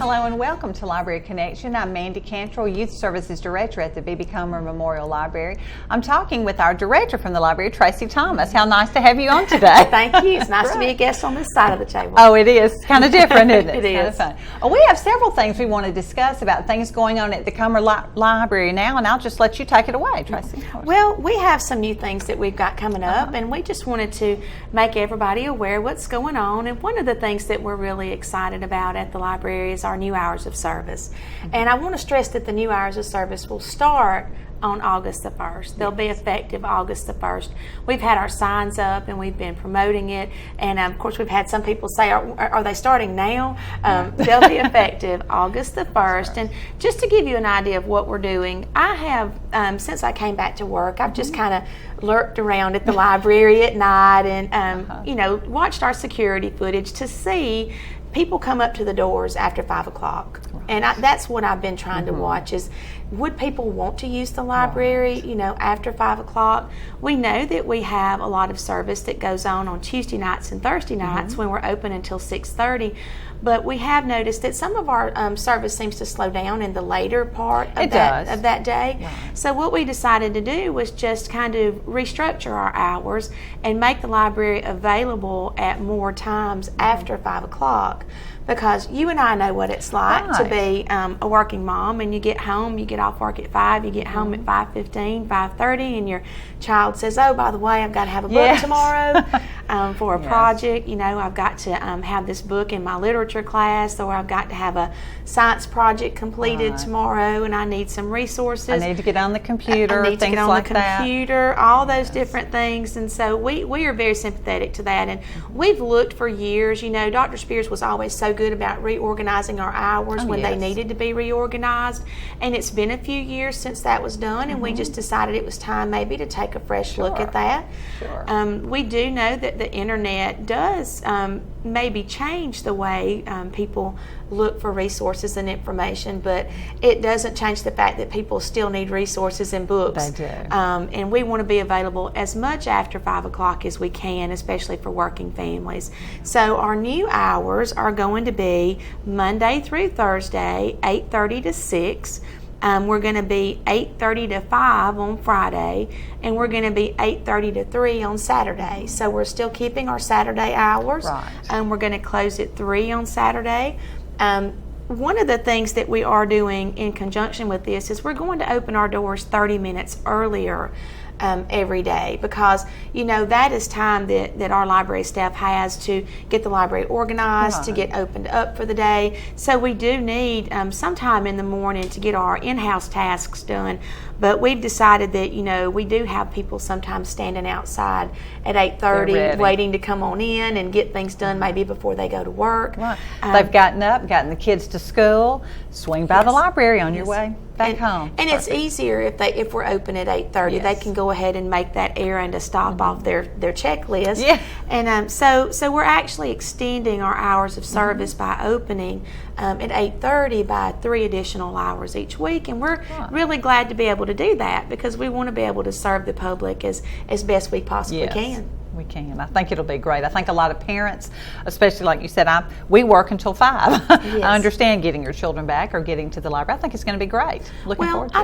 Hello and welcome to Library Connection. I'm Mandy Cantrell, Youth Services Director at the B.B. Comer Memorial Library. I'm talking with our director from the library, Tracey Thomas. How nice to have you on today. Thank you. It's nice to be a guest on this side of the table. Oh, it is. It's kind of different, isn't it? It is. Kind of fun. Well, we have several things we want to discuss about things going on at the Comer Library now, and I'll just let you take it away, Tracey. Well, we have some new things that we've got coming up, and we just wanted to make everybody aware what's going on. And one of the things that we're really excited about at the library is our new hours of service. And I want to stress that the new hours of service will start on August the 1st. They'll be effective August the 1st. We've had our signs up and we've been promoting it, and of course we've had some people say, are they starting now? They'll be effective August the 1st. And just to give you an idea of what we're doing, I have, since I came back to work, I've just kind of lurked around at the library at night and you know, watched our security footage to see people come up to the doors after 5 o'clock. And that's what I've been trying to watch is, would people want to use the library, you know, after 5 o'clock? We know that we have a lot of service that goes on Tuesday nights and Thursday nights when we're open until 6:30. But we have noticed that some of our service seems to slow down in the later part of that day. Right. So what we decided to do was just kind of restructure our hours and make the library available at more times after 5 o'clock. Because you and I know what it's like to be a working mom, and you get home, you get off work at 5, you get home at 5:15, 5:30, and your child says, oh, by the way, I've got to have a book tomorrow for a project. You know, I've got to have this book in my literature class, or I've got to have a science project completed tomorrow, and I need some resources. I need to get on the computer, I need things to get on like the computer, all those different things. And so we are very sympathetic to that. And we've looked for years. You know, Dr. Spears was always so good about reorganizing our hours when they needed to be reorganized, and it's been a few years since that was done, and we just decided it was time maybe to take a fresh look at that. We do know that the internet does maybe change the way people look for resources and information, but it doesn't change the fact that people still need resources and books. They do. And we want to be available as much after 5 o'clock as we can, especially for working families. So our new hours are going to be Monday through Thursday, 8:30 to 6. We're going to be 8:30 to 5 on Friday, and we're going to be 8:30 to 3 on Saturday. So we're still keeping our Saturday hours. We're going to close at 3 on Saturday. One of the things that we are doing in conjunction with this is we're going to open our doors 30 minutes earlier every day, because you know that is time that our library staff has to get the library organized, to get opened up for the day. So we do need some time in the morning to get our in-house tasks done. But we've decided that, you know, we do have people sometimes standing outside at 8:30 waiting to come on in and get things done maybe before they go to work. They've gotten the kids to school, swing by the library on your way back home. And it's easier if we're open at 8:30. They can go ahead and make that errand to stop off their checklist. And so we're actually extending our hours of service by opening at 8:30 by 3 additional hours each week, and we're really glad to be able to do that, because we want to be able to serve the public as best we possibly can. We can. I think it'll be great. I think a lot of parents, especially like you said, we work until 5. I understand getting your children back or getting to the library. I think it's going to be great. Looking forward to it.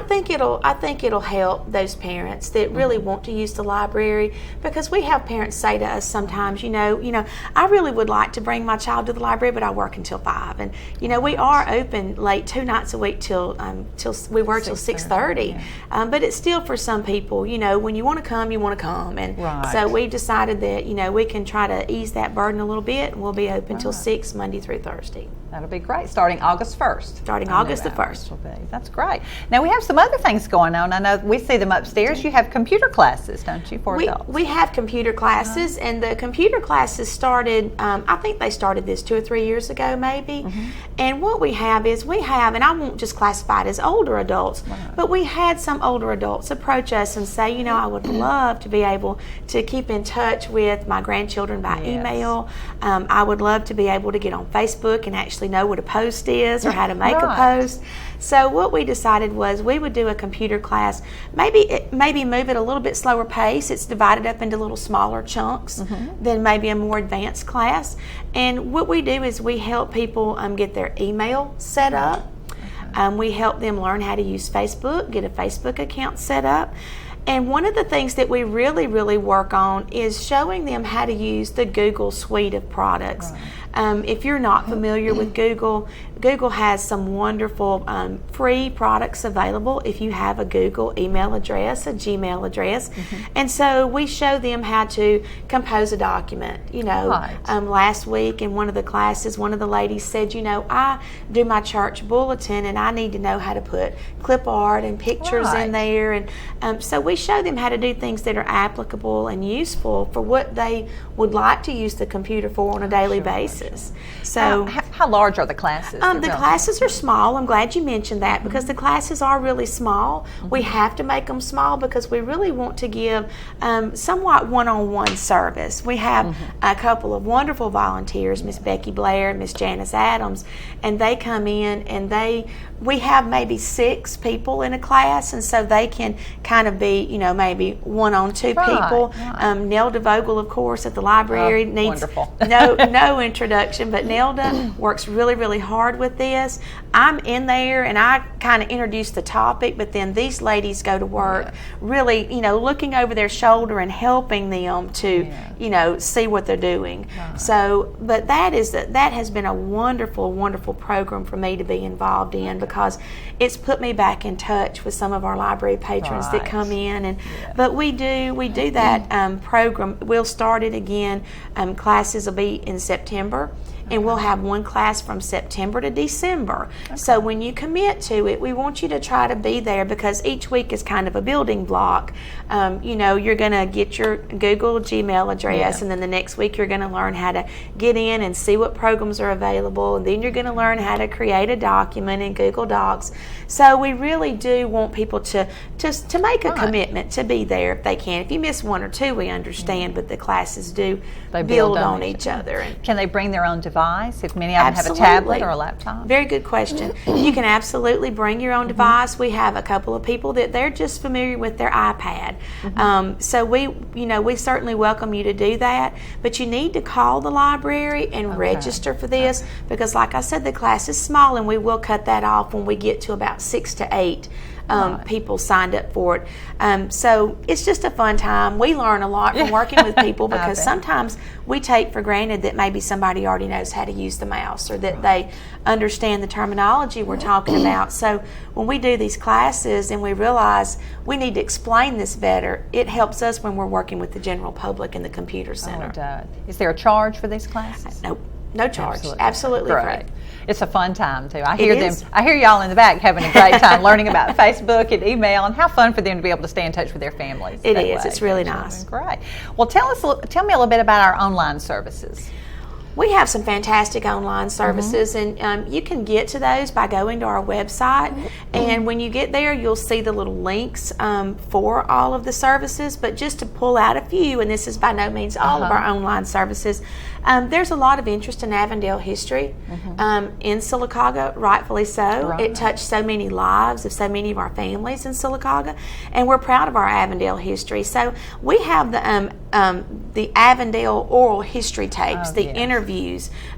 I think it'll help those parents that really want to use the library, because we have parents say to us sometimes, you know, I really would like to bring my child to the library, but I work until 5, and you know we are open late 2 nights a week till 6:30. But it's still, for some people, you know, when you want to come, you want to come, and so we've decided that, you know, we can try to ease that burden a little bit, and we'll be open till 6 Monday through Thursday. That'll be great, starting August 1st. Starting August the 1st. That's great. Now we have some other things going on. I know we see them upstairs. You have computer classes, don't you, for adults? We have computer classes, and the computer classes started, I think they started this 2 or 3 years ago maybe. And what we have is and I won't just classify it as older adults, but we had some older adults approach us and say, you know, I would love to be able to keep in touch with my grandchildren by email. I would love to be able to get on Facebook and actually know what a post is or how to make a post. So what we decided was we would do a computer class, maybe move it a little bit slower pace. It's divided up into little smaller chunks than maybe a more advanced class. And what we do is we help people get their email set up. We help them learn how to use Facebook, get a Facebook account set up. And one of the things that we really, really work on is showing them how to use the Google suite of products. If you're not familiar with Google, Google has some wonderful free products available if you have a Google email address, a Gmail address. And so we show them how to compose a document. Last week in one of the classes, one of the ladies said, I do my church bulletin and I need to know how to put clip art and pictures in there. And so we show them how to do things that are applicable and useful for what they would like to use the computer for on a daily basis. So, how large are the classes? The classes are small. I'm glad you mentioned that because the classes are really small. We have to make them small because we really want to give somewhat one-on-one service. We have a couple of wonderful volunteers, Miss Becky Blair and Miss Janice Adams, and they come in and we have maybe 6 people in a class, and so they can kind of be, maybe 1 on 2 people. Nelda Vogel, of course, at the library needs no introduction, but Nelda works really, really hard with this. I'm in there and I kind of introduce the topic, but then these ladies go to work really, looking over their shoulder and helping them to, see what they're doing. So, but that has been a wonderful, wonderful program for me to be involved in because it's put me back in touch with some of our library patrons that come in. But we do that program. We'll start it again. Classes will be in September. And we'll have one class from September to December. So when you commit to it, we want you to try to be there because each week is kind of a building block. You're going to get your Google Gmail address, and then the next week you're going to learn how to get in and see what programs are available. And then you're going to learn how to create a document in Google Docs. So we really do want people to make a commitment to be there if they can. If you miss 1 or 2, we understand, but the classes do build on each other. Can they bring their own device if many of them have a tablet or a laptop? Very good question. You can absolutely bring your own device. We have a couple of people that they're just familiar with their iPad. So we certainly welcome you to do that, but you need to call the library and register for this because like I said, the class is small and we will cut that off when we get to about 6 to 8 people signed up for it. So it's just a fun time. We learn a lot from working with people because sometimes we take for granted that maybe somebody already knows how to use the mouse or that they understand the terminology we're talking about. So when we do these classes and we realize we need to explain this better, it helps us when we're working with the general public in the computer center. It does. Is there a charge for these classes? Nope. No charge. Absolutely free. It's a fun time too. I hear y'all in the back having a great time learning about Facebook and email, and how fun for them to be able to stay in touch with their families. It is. It's really nice. Great. Well, tell me a little bit about our online services. We have some fantastic online services, and you can get to those by going to our website. And when you get there, you'll see the little links for all of the services. But just to pull out a few, and this is by no means all of our online services, there's a lot of interest in Avondale history in Sylacauga, rightfully so. It touched so many lives of so many of our families in Sylacauga, and we're proud of our Avondale history. So we have the Avondale oral history tapes, the interviews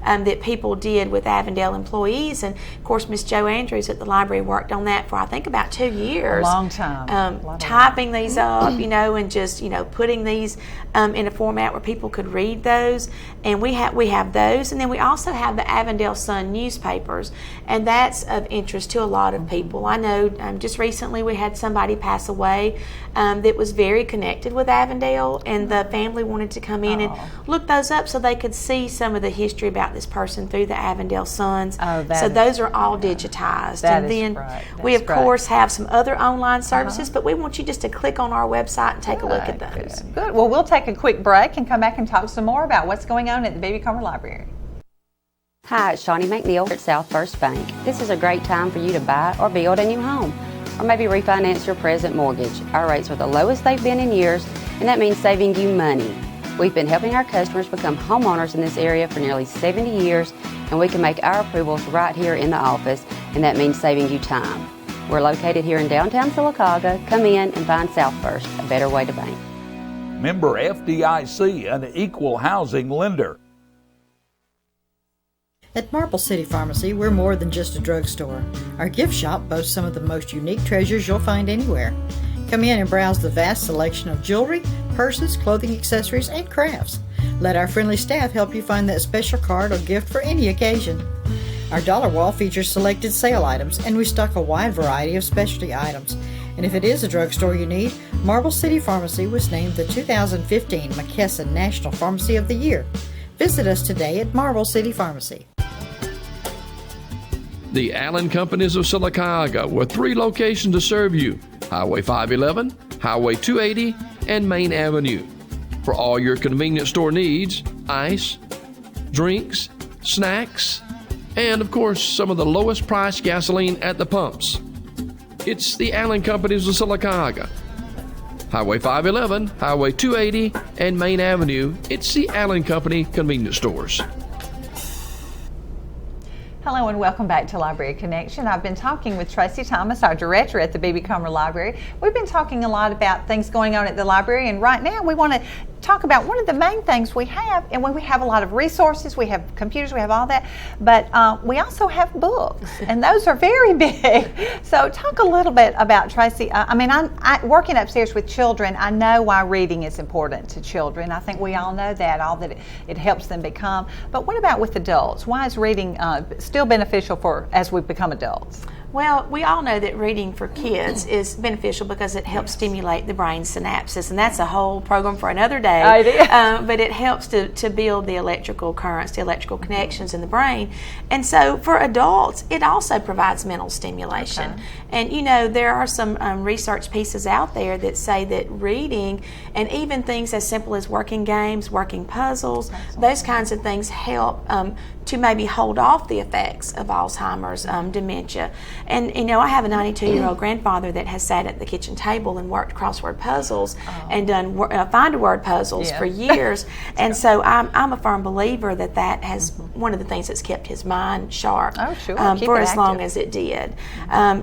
that people did with Avondale employees, and of course Miss Jo Andrews at the library worked on that for I think about 2 years. A long time. Typing these up, and just putting these in a format where people could read those, and we have those, and then we also have the Avondale Sun newspapers, and that's of interest to a lot of people. I know just recently we had somebody pass away that was very connected with Avondale, and the family wanted to come in and look those up so they could see some of the history about this person through the Avondale Suns. So those are all digitized. And then we of course have some other online services, but we want you just to click on our website and take a look at those. Good. Well, we'll take a quick break and come back and talk some more about what's going on at the Baby Comer Library. Hi, it's Shawnee McNeil at South First Bank. This is a great time for you to buy or build a new home, or maybe refinance your present mortgage. Our rates are the lowest they've been in years, and that means saving you money. We've been helping our customers become homeowners in this area for nearly 70 years, and we can make our approvals right here in the office and that means saving you time. We're located here in downtown Sylacauga. Come in and find South First, a better way to bank. Member FDIC, an equal housing lender. At Marble City Pharmacy, we're more than just a drugstore. Our gift shop boasts some of the most unique treasures you'll find anywhere. Come in and browse the vast selection of jewelry, purses, clothing accessories, and crafts. Let our friendly staff help you find that special card or gift for any occasion. Our dollar wall features selected sale items, and we stock a wide variety of specialty items. And if it is a drugstore you need, Marble City Pharmacy was named the 2015 McKesson National Pharmacy of the Year. Visit us today at Marble City Pharmacy. The Allen Companies of Sylacauga, with 3 locations to serve you: Highway 511, Highway 280, and Main Avenue. For all your convenience store needs, ice, drinks, snacks, and of course, some of the lowest priced gasoline at the pumps. It's the Allen Companies of Sylacauga. Highway 511, Highway 280, and Main Avenue. It's the Allen Company convenience stores. Hello and welcome back to Library Connection. I've been talking with Tracey Thomas, our director at the B.B. Comer Library. We've been talking a lot about things going on at the library, and right now we want to talk about one of the main things we have, and when we have a lot of resources, we have computers, we have all that, but we also have books, and those are very big. So talk a little bit about, Tracey, I working upstairs with children, I know why reading is important to children. I think we all know that, all that it helps them become. But what about with adults? Why is reading still beneficial for as we become adults? Well, we all know that reading for kids is beneficial because it helps stimulate the brain synapses, and that's a whole program for another day. But it helps to build the electrical currents, the electrical connections in the brain. And so for adults, it also provides mental stimulation. Okay. And you know, there are some research pieces out there that say that reading, and even things as simple as working games, working puzzles, those kinds of things help to maybe hold off the effects of Alzheimer's, dementia. And you know, I have a 92-year-old grandfather that has sat at the kitchen table and worked crossword puzzles and done find-a-word puzzles for years. And so I'm a firm believer that has one of the things that's kept his mind sharp for as long as it did.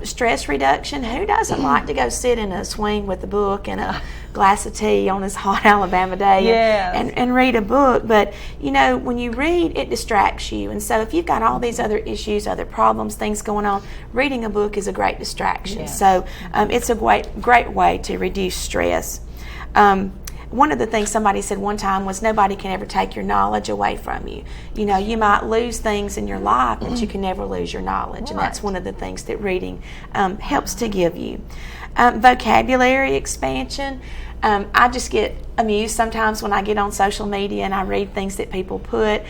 Stress reduction, who doesn't like to go sit in a swing with a book and a glass of tea on this hot Alabama day and read a book? But you know, when you read, it distracts you. And so if you've got all these other issues, other problems, things going on, reading a book is a great distraction. So it's a great way to reduce stress. One of the things somebody said one time was nobody can ever take your knowledge away from you. You know, you might lose things in your life, but you can never lose your knowledge. And that's one of the things that reading helps to give you. Vocabulary expansion. I just get amused sometimes when I get on social media and I read things that people put.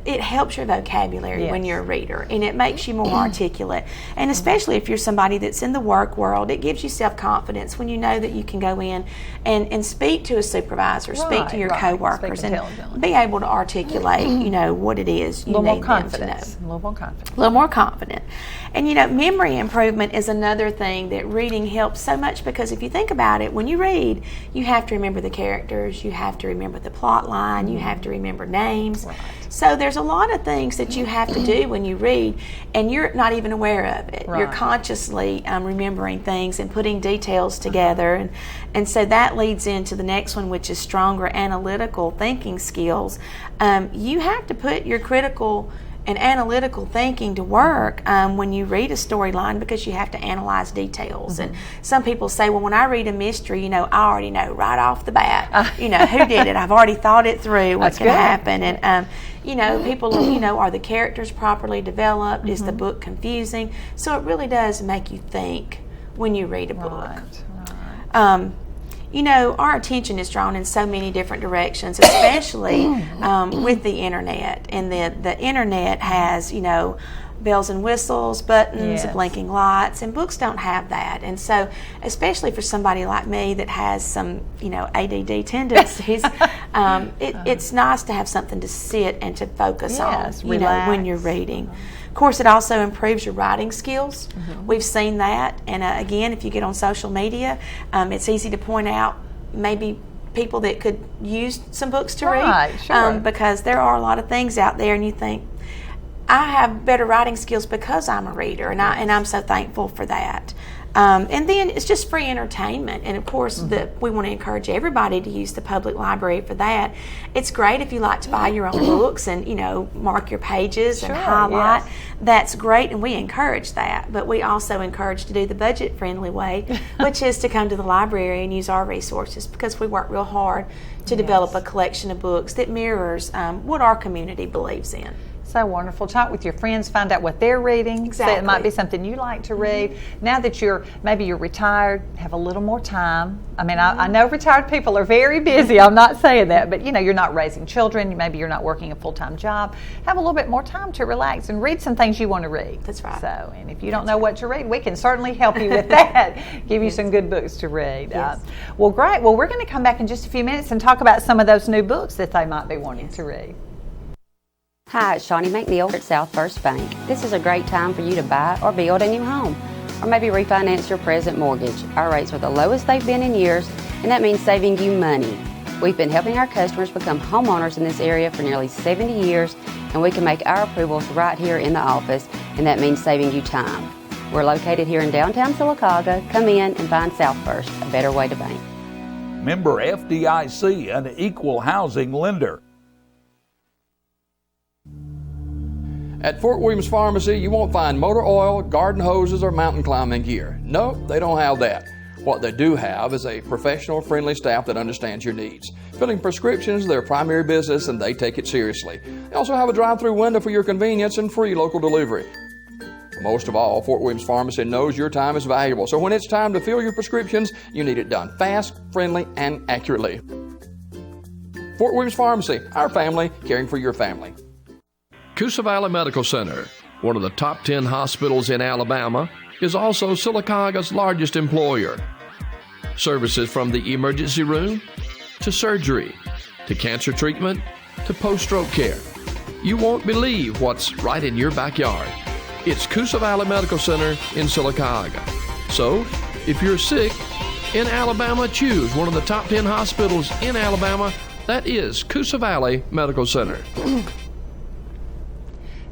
It helps your vocabulary when you're a reader, and it makes you more articulate. And especially if you're somebody that's in the work world, it gives you self-confidence when you know that you can go in and speak to a supervisor, speak to your coworkers, and be able to articulate, you know, what it is you need them to know. A little more confident. And you know, memory improvement is another thing that reading helps so much, because if you think about it, when you read, you have to remember the characters, you have to remember the plot line, you have to remember names. So there's a lot of things that you have to do when you read, and you're not even aware of it. You're consciously remembering things and putting details together, and so that leads into the next one, which is stronger analytical thinking skills. You have to put your critical and analytical thinking to work when you read a storyline, because you have to analyze details. And some people say, well, when I read a mystery, you know, I already know right off the bat, you know, who did it. I've already thought it through, what's going to happen. And, you know, people, you know, are the characters properly developed? Is the book confusing? So it really does make you think when you read a book. You know, our attention is drawn in so many different directions, especially with the internet. And the internet has, you know, bells and whistles, buttons, blinking lights, and books don't have that. And so, especially for somebody like me that has some, you know, ADD tendencies, it's nice to have something to sit and to focus on, you know, when you're reading. Of course, it also improves your writing skills. We've seen that. And again, if you get on social media, it's easy to point out maybe people that could use some books to read. Because there are a lot of things out there, and you think, I have better writing skills because I'm a reader, and I'm so thankful for that. And then it's just free entertainment, and of course we want to encourage everybody to use the public library for that. It's great if you like to buy your own books and mark your pages and highlight. Yes. That's great, and we encourage that. But we also encourage to do the budget-friendly way, which is to come to the library and use our resources, because we work real hard to develop a collection of books that mirrors what our community believes in. So wonderful. Talk with your friends, find out what they're reading. Exactly. So it might be something you like to read. Now that you're retired, have a little more time. I mean, I know retired people are very busy. I'm not saying that, but you're not raising children. Maybe you're not working a full-time job. Have a little bit more time to relax and read some things you want to read. That's right. So, and if you don't know what to read, we can certainly help you with that. Give you some good books to read. Yes. Well, great. Well, we're going to come back in just a few minutes and talk about some of those new books that they might be wanting to read. Hi, it's Shawnee McNeil at South First Bank. This is a great time for you to buy or build a new home, or maybe refinance your present mortgage. Our rates are the lowest they've been in years, and that means saving you money. We've been helping our customers become homeowners in this area for nearly 70 years, and we can make our approvals right here in the office, and that means saving you time. We're located here in downtown Sylacauga. Come in and find South First, a better way to bank. Member FDIC, an equal housing lender. At Fort Williams Pharmacy, you won't find motor oil, garden hoses, or mountain climbing gear. No, they don't have that. What they do have is a professional, friendly staff that understands your needs. Filling prescriptions is their primary business, and they take it seriously. They also have a drive-through window for your convenience and free local delivery. Most of all, Fort Williams Pharmacy knows your time is valuable, so when it's time to fill your prescriptions, you need it done fast, friendly, and accurately. Fort Williams Pharmacy, our family, caring for your family. Coosa Valley Medical Center, one of the top 10 hospitals in Alabama, is also Sylacauga's largest employer. Services from the emergency room to surgery to cancer treatment to post-stroke care. You won't believe what's right in your backyard. It's Coosa Valley Medical Center in Sylacauga. So, if you're sick in Alabama, choose one of the top 10 hospitals in Alabama. That is Coosa Valley Medical Center.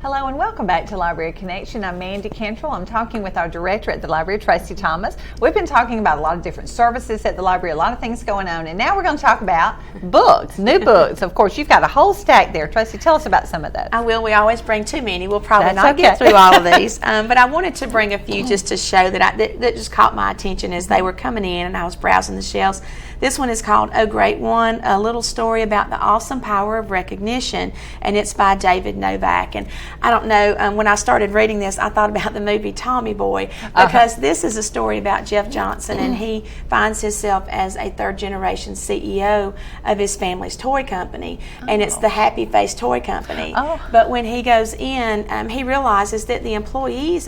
Hello and welcome back to Library Connection. I'm Mandy Cantrell. I'm talking with our director at the library, Tracey Thomas. We've been talking about a lot of different services at the library, a lot of things going on, and now we're going to talk about books, new books. Of course, you've got a whole stack there. Tracey, tell us about some of those. I will. We always bring too many. We'll probably That's not okay. get through all of these, but I wanted to bring a few just to show that that just caught my attention as they were coming in and I was browsing the shelves. This one is called Oh Great One, a little story about the awesome power of recognition, and it's by David Novak. And I don't know, when I started reading this, I thought about the movie Tommy Boy, because this is a story about Jeff Johnson, and he finds himself as a third-generation CEO of his family's toy company, and it's the Happy Face Toy Company. But when he goes in, he realizes that the employees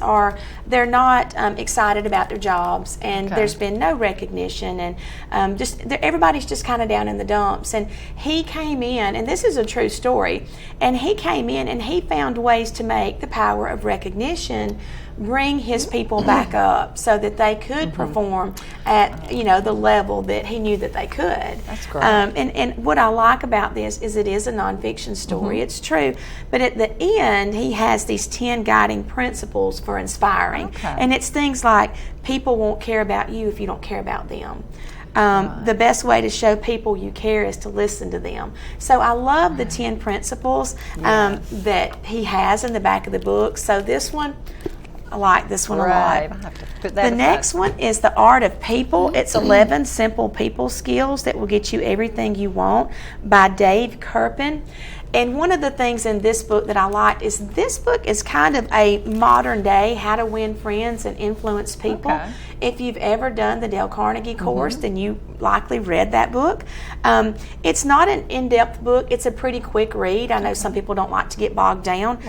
they're not excited about their jobs, and there's been no recognition, and everybody's just kind of down in the dumps. And he came in, and this is a true story, and he came in and he found ways to make the power of recognition bring his people back up so that they could perform at the level that he knew that they could. That's great. And what I like about this is it is a nonfiction story. It's true, but at the end he has these 10 guiding principles for inspiring, and it's things like people won't care about you if you don't care about them. The best way to show people you care is to listen to them. So I love the 10 principles that he has in the back of the book. So this one, I like this one a lot. The next one is The Art of People. It's 11 simple people skills that will get you everything you want by Dave Kirpin. And one of the things in this book that I liked is this book is kind of a modern day how to win friends and influence people. If you've ever done the Dale Carnegie course, then you likely read that book. It's not an in-depth book. It's a pretty quick read. I know some people don't like to get bogged down.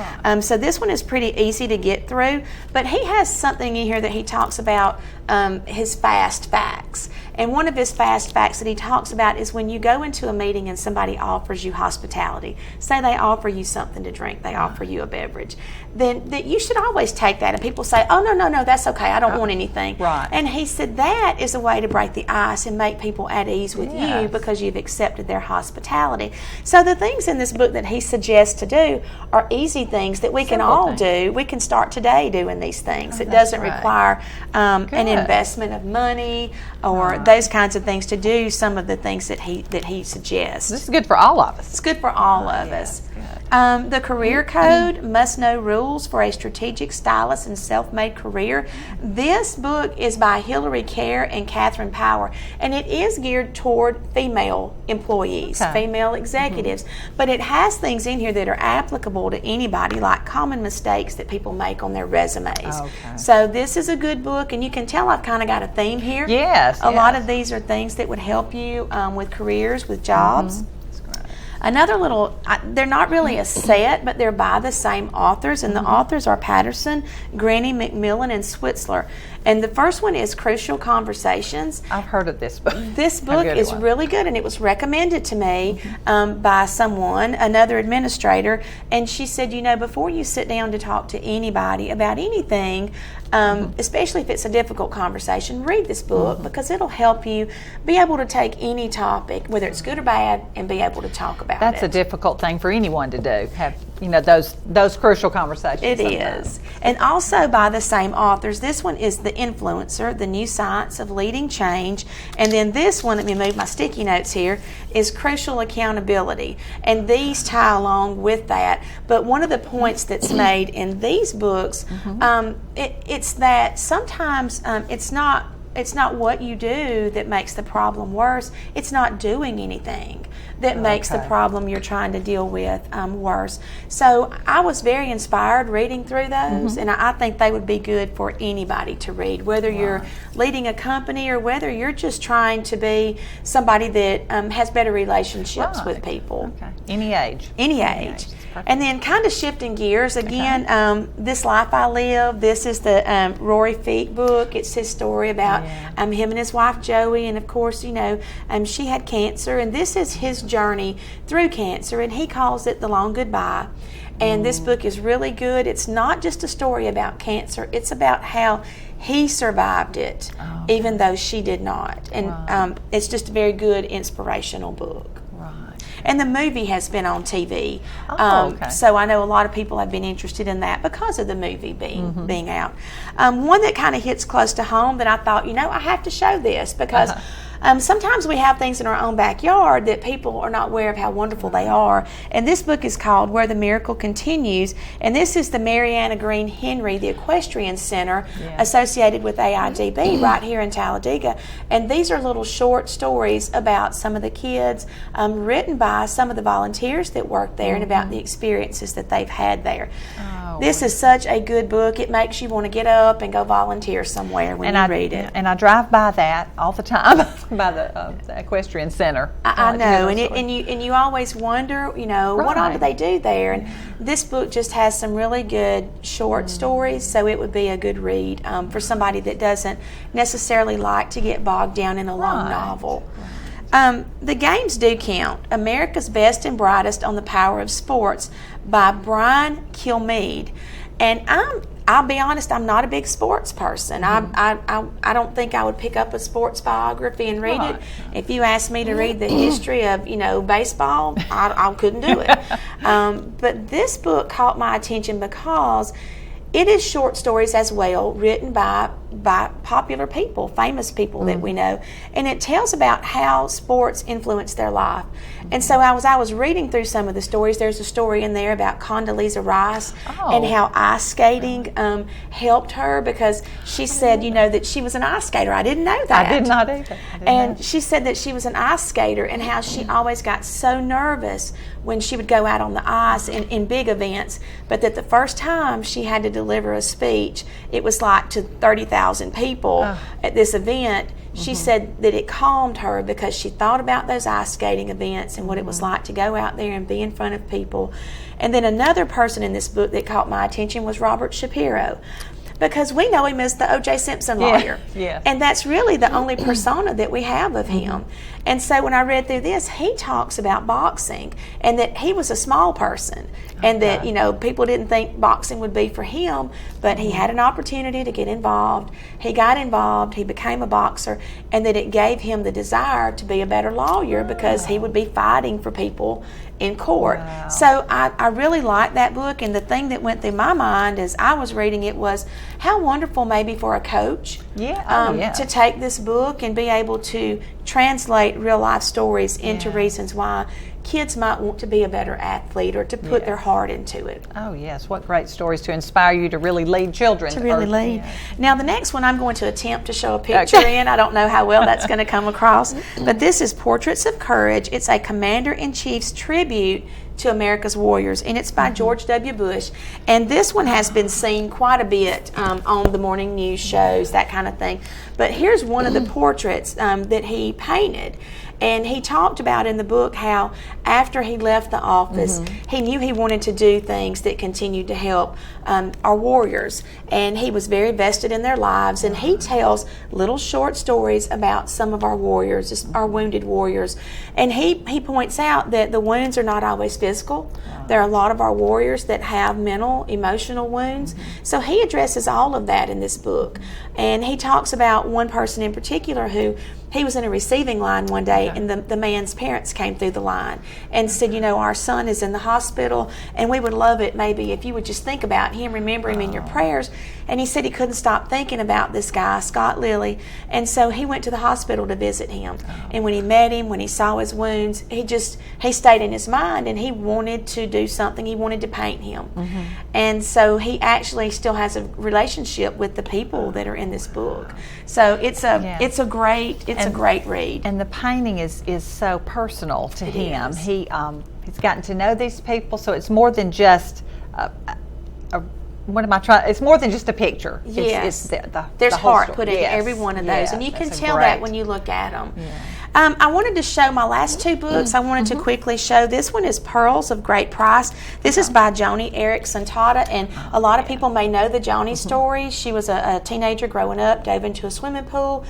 So this one is pretty easy to get through. But he has something in here that he talks about his fast facts. And one of his fast facts that he talks about is when you go into a meeting and somebody offers you hospitality. say they offer you something to drink, they offer you a beverage, then that you should always take that. And people say, oh, no, that's okay, I don't want anything. Right. And he said that is a way to break the ice and make people at ease with you because you've accepted their hospitality. So the things in this book that he suggests to do are easy things that we can all do. We can start today doing these things. It doesn't require an investment of money or those kinds of things to do some of the things that he suggests. This is good for all of us. It's good for all of us. The career code, must know rules for a strategic, stylish, and self-made career. This book is by Hillary Kerr and Catherine Power, and it is geared toward female employees, female executives, but it has things in here that are applicable to anybody, like common mistakes that people make on their resumes. So this is a good book, and you can tell I've kind of got a theme here. A lot of these are things that would help you with careers, with jobs. Another little, they're not really a set, but they're by the same authors, and the authors are Patterson, Granny, McMillan, and Switzler. And the first one is Crucial Conversations. I've heard of this book. This book is really good, and it was recommended to me by someone, another administrator, and she said, you know, before you sit down to talk to anybody about anything, especially if it's a difficult conversation, read this book because it'll help you be able to take any topic, whether it's good or bad, and be able to talk about it. That's a difficult thing for anyone to do, have, you know, those crucial conversations. It is. And also by the same authors. This one is The Influencer, The New Science of Leading Change. And then this one, let me move my sticky notes here, is Crucial Accountability. And these tie along with that. But one of the points that's made in these books, it's that sometimes it's not what you do that makes the problem worse. It's not doing anything that makes the problem you're trying to deal with worse. So I was very inspired reading through those, and I think they would be good for anybody to read, whether you're leading a company or whether you're just trying to be somebody that has better relationships with people. Any age. Any age. And then kind of shifting gears again, This Life I Live, this is the Rory Feek book. It's his story about him and his wife Joey, and of course, you know, she had cancer, and this is his journey through cancer, and he calls it The Long Goodbye. And this book is really good. It's not just a story about cancer, it's about how he survived it, even though she did not. And it's just a very good inspirational book. And the movie has been on TV. So I know a lot of people have been interested in that because of the movie being out. One that kind of hits close to home that I thought, you know, I have to show this because sometimes we have things in our own backyard that people are not aware of how wonderful they are. And this book is called Where the Miracle Continues. And this is the Mariana Green Henry, the Equestrian Center associated with AIDB right here in Talladega. And these are little short stories about some of the kids, written by some of the volunteers that work there and about the experiences that they've had there. This is such a good book. It makes you want to get up and go volunteer somewhere when you read it. And I drive by that all the time, by the Equestrian Center. I know, and you always wonder, you know, what all do they do there? And this book just has some really good short stories, so it would be a good read for somebody that doesn't necessarily like to get bogged down in a long novel. The Games Do Count, America's Best and Brightest on the Power of Sports by Brian Kilmeade. And I'll be honest, I'm not a big sports person. I don't think I would pick up a sports biography and read it. If you asked me to read the history of, you know, baseball, I couldn't do it. But this book caught my attention because it is short stories as well, written by popular people, famous people that we know, and it tells about how sports influence their life. And so as I was reading through some of the stories, there's a story in there about Condoleezza Rice and how ice skating helped her, because she said, you know, that she was an ice skater. I didn't know that. I did not either. And she said that she was an ice skater and how she always got so nervous when she would go out on the ice in big events, but that the first time she had to deliver a speech, it was like to 30,000 people at this event. She said that it calmed her because she thought about those ice skating events and what it was like to go out there and be in front of people. And then another person in this book that caught my attention was Robert Shapiro. because we know him as the O.J. Simpson lawyer. Yes. And that's really the only persona that we have of him. And so when I read through this, he talks about boxing and that he was a small person and that, people didn't think boxing would be for him, but he had an opportunity to get involved. He got involved, he became a boxer, and that it gave him the desire to be a better lawyer because he would be fighting for people in court. Wow. So I really liked that book, and the thing that went through my mind as I was reading it was how wonderful maybe for a coach to take this book and be able to translate real life stories into reasons why kids might want to be a better athlete or to put their heart into it. Oh, yes. What great stories to inspire you to really lead children. To really lead. Yeah. Now, the next one I'm going to attempt to show a picture in. I don't know how well that's going to come across, but this is Portraits of Courage. It's a Commander-in-Chief's tribute to America's Warriors, and it's by George W. Bush. And this one has been seen quite a bit on the morning news shows, that kind of thing. But here's one of the portraits that he painted. And he talked about in the book how after he left the office, he knew he wanted to do things that continued to help our warriors. And he was very vested in their lives. And he tells little short stories about some of our warriors, our wounded warriors. And he points out that the wounds are not always physical. There are a lot of our warriors that have mental, emotional wounds. So he addresses all of that in this book. And he talks about one person in particular who he was in a receiving line one day, and the man's parents came through the line and said, our son is in the hospital, and we would love it maybe if you would just think about him, remember him in your prayers. And he said he couldn't stop thinking about this guy, Scott Lilly, and so he went to the hospital to visit him. And when he met him, when he saw his wounds, he stayed in his mind, and he wanted to do something. He wanted to paint him. And so he actually still has a relationship with the people that are in this book. So it's a great read. And the painting is so personal to him. He's gotten to know these people, so it's more than just it's more than just a picture. Yes. It's there's the whole heart story. put into every one of those, and you can tell great. that when you look at them. I wanted to show my last two books. I wanted to quickly show. This one is Pearls of Great Price. This is by Joni Eareckson Tada, and a lot of people may know the Joni story. She was a teenager growing up, dove into a swimming pool,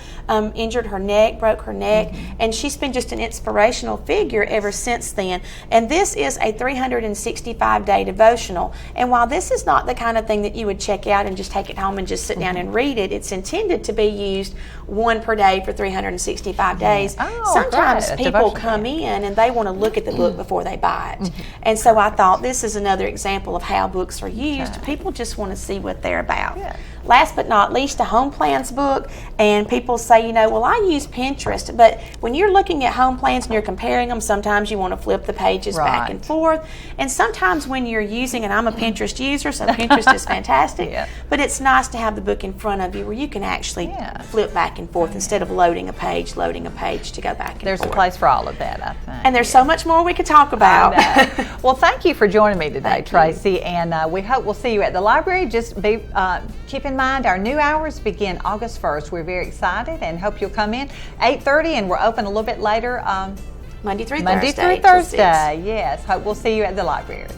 injured her neck, broke her neck, and she's been just an inspirational figure ever since then. And this is a 365-day devotional. And while this is not the kind of thing that you would check out and just take it home and just sit down and read it, it's intended to be used one per day for 365 days. Sometimes people come in and they want to look at the book before they buy it. And so I thought this is another example of how books are used. People just want to see what they're about. Last but not least, a home plans book. And people say, well, I use Pinterest. But when you're looking at home plans and you're comparing them, sometimes you want to flip the pages back and forth. And sometimes when you're using, and I'm a Pinterest user, so Pinterest is fantastic. But it's nice to have the book in front of you where you can actually flip back and forth instead of loading a page to go back and forth. There's a place for all of that, I think. And there's so much more we could talk about. Well, thank you for joining me today, Tracey. And we hope we'll see you at the library. Just keep in mind our new hours begin August 1st. We're very excited and hope you'll come in 8:30, and we're open a little bit later Monday through Thursday. Yes. Hope we'll see you at the library.